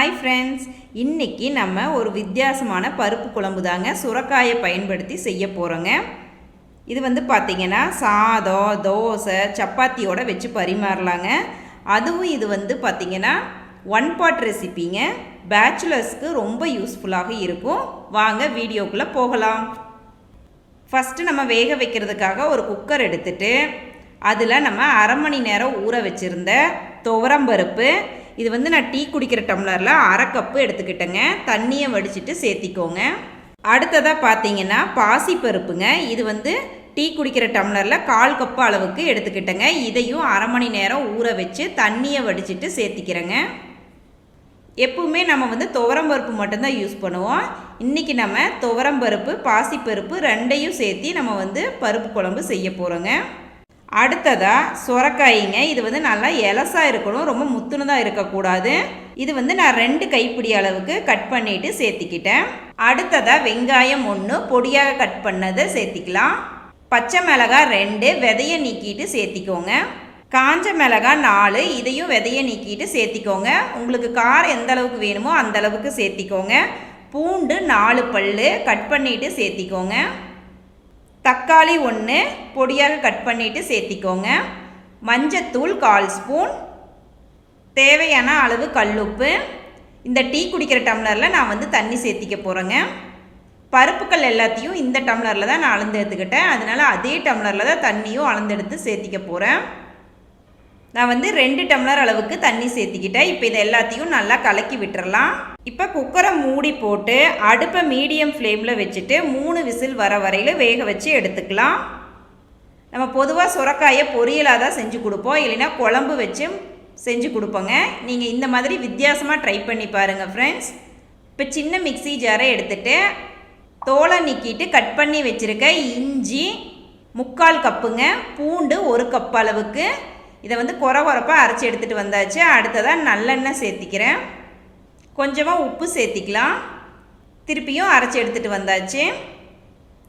Hi friends, இன்றைக்கி நம்ம ஒரு வித்தியாசமான பருப்பு குழம்பு தாங்க சுரைக்காயை பயன்படுத்தி செய்ய போகிறோங்க. இது பார்த்திங்கன்னா சாதம், தோசை, சப்பாத்தியோடு வச்சு பரிமாறலாங்க. அதுவும் இது பார்த்திங்கன்னா ஒன் பாட் ரெசிப்பிங்க. பேச்சுலர்ஸ்க்கு ரொம்ப யூஸ்ஃபுல்லாக இருக்கும். வாங்க வீடியோக்குள்ளே போகலாம். ஃபஸ்ட்டு நம்ம வேக வைக்கிறதுக்காக ஒரு குக்கர் எடுத்துட்டு அதில் நம்ம அரை மணி நேரம் ஊற வச்சுருந்த துவரம் பருப்பு, இது நான் டீ குடிக்கிற டம்ளரில் அரை கப்பு எடுத்துக்கிட்டேங்க. தண்ணியை வடிச்சிட்டு சேர்த்திக்கோங்க. அடுத்ததாக பார்த்தீங்கன்னா பாசி பருப்புங்க. இது டீ குடிக்கிற டம்ளரில் 1/4 கப்பு அளவுக்கு எடுத்துக்கிட்டேங்க. இதையும் அரை மணி நேரம் ஊற வச்சு தண்ணியை வடிச்சிட்டு சேர்த்திக்கிறேங்க. எப்பவுமே நம்ம துவரம் பருப்பு மட்டும்தான் யூஸ் பண்ணுவோம். இன்றைக்கி நம்ம துவரம் பருப்பு, பாசிப்பருப்பு ரெண்டையும் சேர்த்தி நம்ம பருப்பு குழம்பு செய்ய போகிறோங்க. அடுத்ததாக சுரைக்காய்ங்க. இது நல்லா எலசாக இருக்கணும், ரொம்ப முத்துனதாக இருக்கக்கூடாது. இது நான் 2 கைப்பிடி அளவுக்கு கட் பண்ணிவிட்டு சேர்த்திக்கிட்டேன். அடுத்ததாக வெங்காயம் 1 பொடியாக கட் பண்ணதை சேர்த்திக்கலாம். பச்சை மிளகாய் 2 விதையை நீக்கிட்டு சேர்த்திக்கோங்க. காஞ்ச மிளகாய் 4 இதையும் விதையை நீக்கிட்டு சேர்த்திக்கோங்க. உங்களுக்கு காரம் எந்த அளவுக்கு வேணுமோ அந்த அளவுக்கு சேர்த்திக்கோங்க. பூண்டு 4 பல் கட் பண்ணிவிட்டு சேர்த்திக்கோங்க. தக்காளி 1 பொடியாக கட் பண்ணிவிட்டு சேர்த்திக்கோங்க. மஞ்சத்தூள் 1/4 ஸ்பூன், தேவையான அளவு கல்லுப்பு. இந்த டீ குடிக்கிற டம்ளரில் நான் தண்ணி சேர்த்திக்க போகிறேங்க. பருப்புக்கள் எல்லாத்தையும் இந்த டம்ளரில் தான் நான் அளந்து எடுத்துக்கிட்டேன். அதனால் அதே டம்ளரில் தான் தண்ணியும் அளந்தெடுத்து சேர்த்திக்க போகிறேன். நான் 2 டம்ளர் அளவுக்கு தண்ணி சேர்த்திக்கிட்டேன். இப்போ இதை எல்லாத்தையும் நல்லா கலக்கி விட்டுறலாம். இப்போ குக்கரை மூடி போட்டு அடுப்பை மீடியம் ஃப்ளேமில் வச்சுட்டு 3 விசில் வர வரையில் வேக வச்சு எடுத்துக்கலாம். நம்ம பொதுவாக சுரைக்காயை பொரியலாக தான் செஞ்சு கொடுப்போம், இல்லைன்னா குழம்பு வச்சு செஞ்சு கொடுப்போங்க. நீங்கள் இந்த மாதிரி வித்தியாசமாக ட்ரை பண்ணி பாருங்கள் ஃப்ரெண்ட்ஸ். இப்போ சின்ன மிக்ஸி ஜாரை எடுத்துகிட்டு தோலை நீக்கிட்டு கட் பண்ணி வச்சுருக்க இஞ்சி 3/4 கப்புங்க, பூண்டு 1 கப் அளவுக்கு. இதை கொரப்பாக அரைச்சி எடுத்துகிட்டு வந்தாச்சு. அடுத்ததாக நல்லெண்ணெய் சேர்த்திக்கிறேன். கொஞ்சமாக உப்பு சேர்த்திக்கலாம். திருப்பியும் அரைச்சி எடுத்துகிட்டு வந்தாச்சு.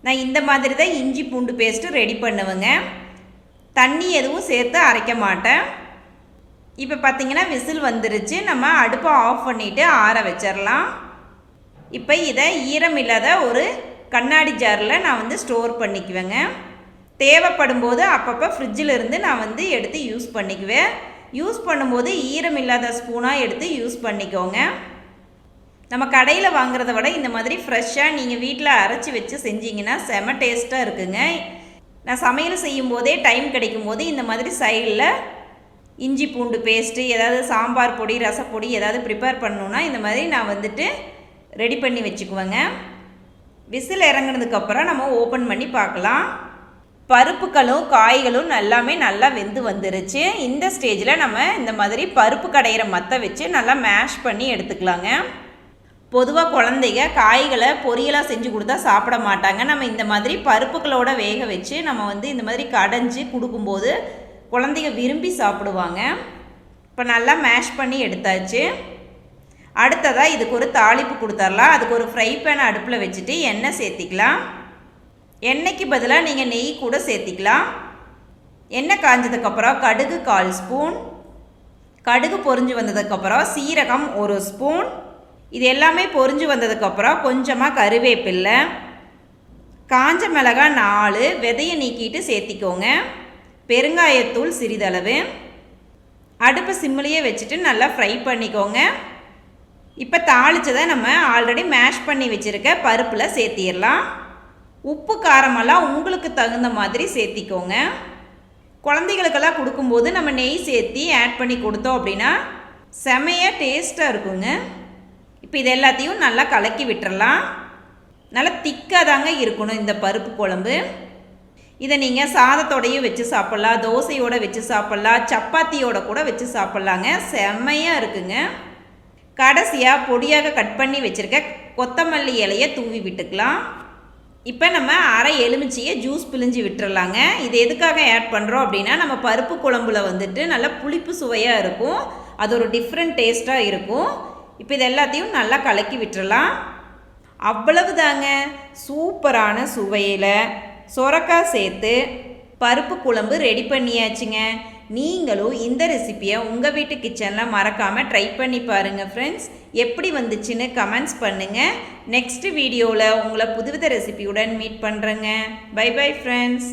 நான் இந்த மாதிரி தான் இஞ்சி பூண்டு பேஸ்ட்டு ரெடி பண்ணுவேங்க. தண்ணி எதுவும் சேர்த்து அரைக்க மாட்டேன். இப்போ பார்த்திங்கன்னா விசில் வந்துருச்சு. நம்ம அடுப்பை ஆஃப் பண்ணிவிட்டு ஆற வச்சிடலாம். இப்போ இதை ஈரம் இல்லாத ஒரு கண்ணாடி ஜாரில் நான் ஸ்டோர் பண்ணிக்குவேங்க. தேவைப்படும் போது அப்பப்போ ஃப்ரிட்ஜில் இருந்து நான் எடுத்து யூஸ் பண்ணிக்குவேன். யூஸ் பண்ணும்போது ஈரம் இல்லாத ஸ்பூனாக எடுத்து யூஸ் பண்ணிக்கோங்க. நம்ம கடையில் வாங்குறத விட இந்த மாதிரி ஃப்ரெஷ்ஷாக நீங்கள் வீட்டில் அரைச்சி வச்சு செஞ்சிங்கன்னா செம டேஸ்ட்டாக இருக்குங்க. நான் சமையல் செய்யும் போதே டைம் கிடைக்கும் போது இந்த மாதிரி சைடில் இஞ்சி பூண்டு பேஸ்ட்டு, ஏதாவது சாம்பார் பொடி, ரசப்பொடி ஏதாவது ப்ரிப்பேர் பண்ணணுன்னா இந்த மாதிரி நான் ரெடி பண்ணி வச்சுக்குவேங்க. விசில் இறங்கினதுக்கப்புறம் நம்ம ஓப்பன் பண்ணி பார்க்கலாம். பருப்புகளும் காய்களும் நல்லா வெந்து வந்துருச்சு. இந்த ஸ்டேஜில் நம்ம இந்த மாதிரி பருப்பு கடையிற மத்தை வச்சு நல்லா மேஷ் பண்ணி எடுத்துக்கலாங்க. பொதுவாக குழந்தைங்க காய்களை பொரியலாக செஞ்சு கொடுத்தா சாப்பிட மாட்டாங்க. நம்ம இந்த மாதிரி பருப்புகளோட வேக வச்சு நம்ம இந்த மாதிரி கடைஞ்சி கொடுக்கும்போது குழந்தைங்க விரும்பி சாப்பிடுவாங்க. இப்போ நல்லா மேஷ் பண்ணி எடுத்தாச்சு. அடுத்ததாக இதுக்கு ஒரு தாளிப்பு கொடுத்துடலாம். அதுக்கு ஒரு ஃப்ரை பேனை அடுப்பில் வச்சுட்டு எண்ணெய் சேர்த்திக்கலாம். எண்ணெய்க்கு பதிலாக நீங்கள் நெய் கூட சேர்த்திக்கலாம். எண்ணெய் காஞ்சதுக்கப்புறம் கடுகு 1/4 ஸ்பூன், கடுகு பொரிஞ்சு வந்ததுக்கப்புறம் சீரகம் 1 ஸ்பூன். இது எல்லாமே பொரிஞ்சு வந்ததுக்கப்புறம் கொஞ்சமாக கருவேப்பில்லை, காஞ்ச மிளகாய் 4 விதையை நீக்கிட்டு சேர்த்திக்கோங்க. பெருங்காயத்தூள் சிறிதளவு. அடுப்பு சிம்மிலேயே வச்சுட்டு நல்லா ஃப்ரை பண்ணிக்கோங்க. இப்போ தாளித்ததை நம்ம ஆல்ரெடி மேஷ் பண்ணி வச்சுருக்க பருப்பில் சேர்த்திடலாம். உப்பு காரமெல்லாம் உங்களுக்கு தகுந்த மாதிரி சேர்த்திக்கோங்க. குழந்தைகளுக்கெல்லாம் கொடுக்கும்போது நம்ம நெய் சேர்த்தி ஆட் பண்ணி கொடுத்தோம் அப்படின்னா செமையாக டேஸ்ட்டாக இருக்குங்க. இப்போ இது எல்லாத்தையும் நல்லா கலக்கி விட்டுறலாம். நல்லா திக்காக தாங்க இருக்கணும் இந்த பருப்பு குழம்பு. இதை நீங்கள் சாதத்தோடையும் வச்சு சாப்பிட்லாம், தோசையோடு வச்சு சாப்பிட்லாம், சப்பாத்தியோட கூட வச்சு சாப்பிட்லாங்க. செம்மையாக இருக்குங்க. கடைசியாக பொடியாக கட் பண்ணி வச்சுருக்க கொத்தமல்லி இலையை தூவி விட்டுக்கலாம். இப்போ நம்ம அரை எலுமிச்சையை ஜூஸ் பிழிஞ்சு விட்டுறலாங்க. இது எதுக்காக ஆட் பண்ணுறோம் அப்படின்னா நம்ம பருப்பு குழம்புல நல்லா புளிப்பு சுவையாக இருக்கும். அது ஒரு டிஃப்ரெண்ட் டேஸ்ட்டாக இருக்கும். இப்போ இது எல்லாத்தையும் நல்லா கலக்கி விட்டுறலாம். அவ்வளவு தாங்க, சூப்பரான சுவையில் சுரைக்காய் சேர்த்து பருப்பு குழம்பு ரெடி பண்ணியாச்சுங்க. நீங்களும் இந்த ரெசிப்பியை உங்கள் வீட்டு கிச்சனில் மறக்காமல் ட்ரை பண்ணி பாருங்கள் ஃப்ரெண்ட்ஸ். எப்படி வந்துச்சுன்னு கமெண்ட்ஸ் பண்ணுங்கள். நெக்ஸ்ட் வீடியோவில் உங்களை புதுவித ரெசிபியுடன் மீட் பண்ணுறேங்க. Bye bye friends.